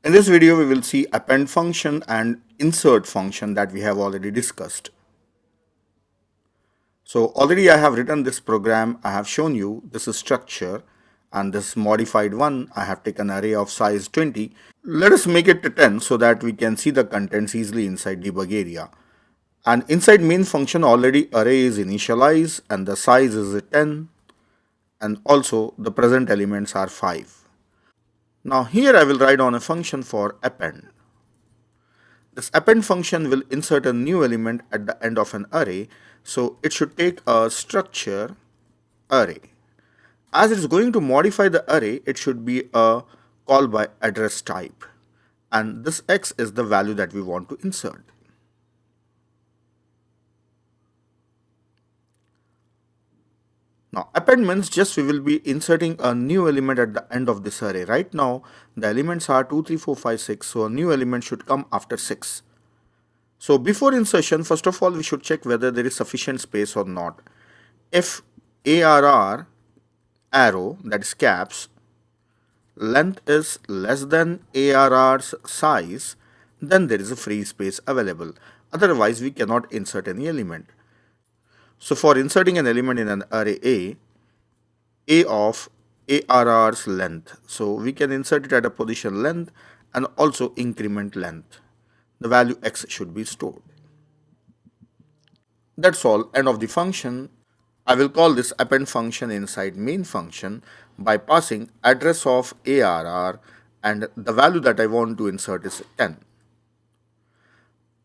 In this video, we will see append function and insert function that we have already discussed. So already I have written this program. I have shown you this is structure and this modified one. I have taken array of size 20. Let us make it to 10 so that we can see the contents easily inside debug area. And inside main function already array is initialized and the size is 10 and also the present elements are 5. Now here I will write on a function for append. This append function will insert a new element at the end of an array, so it should take a structure array. As it is going to modify the array, it should be a call by address type, and this x is the value that we want to insert. Now append means just we will be inserting a new element at the end of this array. Right now the elements are 2, 3, 4, 5, 6, so a new element should come after 6. So before insertion, first of all, we should check whether there is sufficient space or not. If ARR arrow, that is caps, length is less than ARR's size, then there is a free space available. Otherwise, we cannot insert any element. So for inserting an element in an array A of ARR's length. So we can insert it at a position length and also increment length. The value x should be stored. That's all, end of the function. I will call this append function inside main function by passing address of ARR and the value that I want to insert is 10.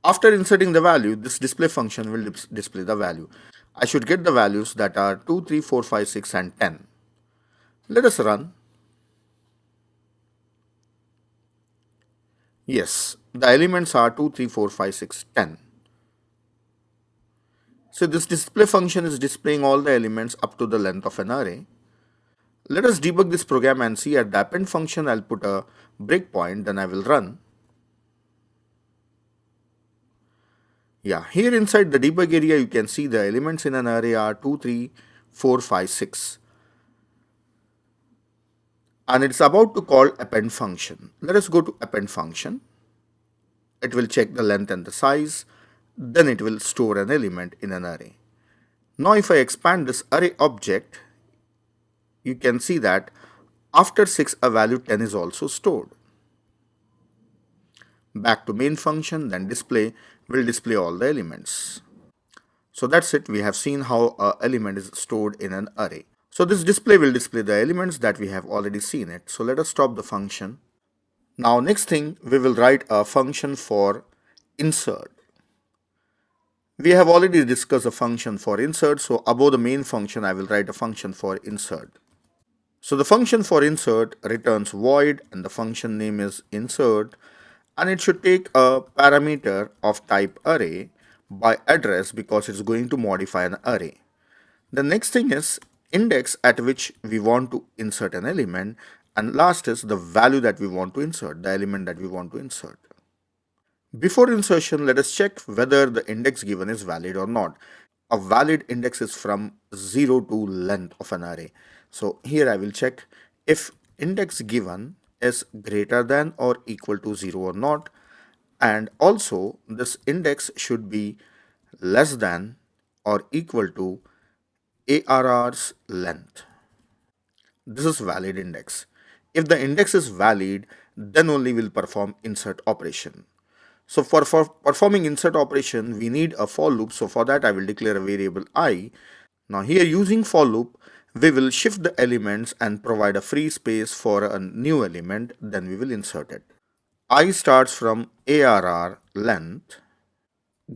After inserting the value, this display function will display the value. I should get the values that are 2, 3, 4, 5, 6 and 10. Let us run. Yes, the elements are 2, 3, 4, 5, 6, 10. So this display function is displaying all the elements up to the length of an array. Let us debug this program and see at the append function I'll put a breakpoint, then I will run. Yeah, here inside the debug area you can see the elements in an array are 2, 3, 4, 5, 6. And it's about to call append function. Let us go to append function. It will check the length and the size. Then it will store an element in an array. Now if I expand this array object, you can see that after 6 a value 10 is also stored. Back to main function, then display will display all the elements. So that's it. We have seen how an element is stored in an array. So this display will display the elements that we have already seen it. So let us stop the function. Now next thing, we will write a function for insert. We have already discussed a function for insert, so above the main function I will write a function for insert. So the function for insert returns void and the function name is insert, and it should take a parameter of type array by address because it's going to modify an array. The next thing is index at which we want to insert an element, and last is the value that we want to insert, the element that we want to insert. Before insertion, let us check whether the index given is valid or not. A valid index is from 0 to length of an array. So here I will check if index given is greater than or equal to 0 or not, and also this index should be less than or equal to ARR's length. This is valid index. If the index is valid, then only we'll perform insert operation. So for performing insert operation, we need a for loop. So for that, I will declare a variable I. Now here using for loop, we will shift the elements and provide a free space for a new element. Then we will insert it. I starts from ARR length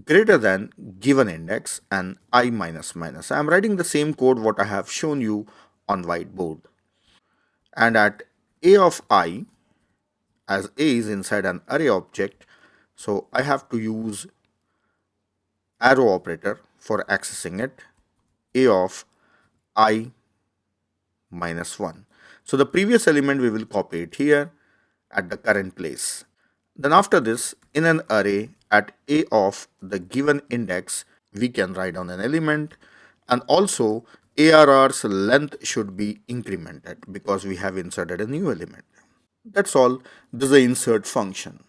greater than given index and I minus minus. I am writing the same code what I have shown you on whiteboard. And at A of I, as A is inside an array object, so I have to use arrow operator for accessing it, A of I minus 1. So the previous element we will copy it here at the current place. Then after this, in an array at A of the given index, we can write down an element, and also ARR's length should be incremented because we have inserted a new element. That's all. This is the insert function.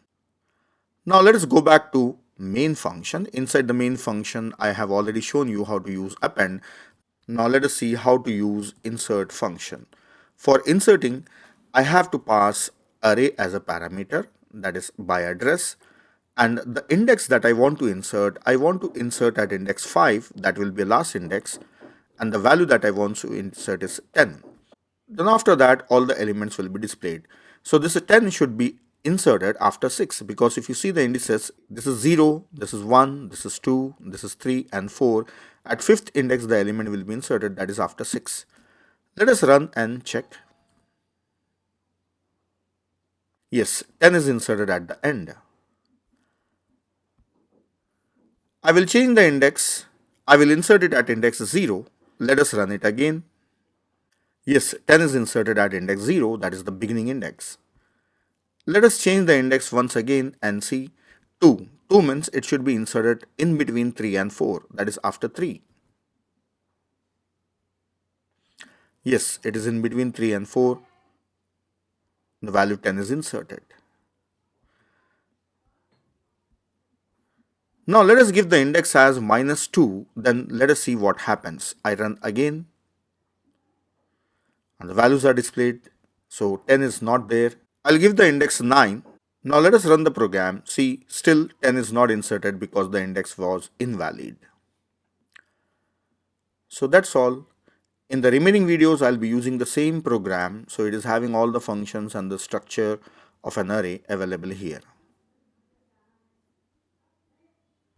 Now let us go back to main function. Inside the main function, I have already shown you how to use append. Now let us see how to use insert function. For inserting, I have to pass array as a parameter, that is by address, and the index that I want to insert at index 5, that will be last index, and the value that I want to insert is 10. Then after that, all the elements will be displayed. So this 10 should be inserted after 6, because if you see the indices, this is 0, this is 1, this is 2, this is 3 and 4. At 5th index the element will be inserted, that is after 6. Let us run and check. Yes, 10 is inserted at the end. I will change the index. I will insert it at index 0. Let us run it again. Yes, 10 is inserted at index 0, that is the beginning index. Let us change the index once again and see 2. 2 means it should be inserted in between 3 and 4, that is after 3. Yes, it is in between 3 and 4. The value 10 is inserted. Now let us give the index as -2, then let us see what happens. I run again and the values are displayed. So 10 is not there. I'll give the index 9. Now let us run the program. See, still 10 is not inserted because the index was invalid. So that's all. In the remaining videos, I'll be using the same program. So it is having all the functions and the structure of an array available here.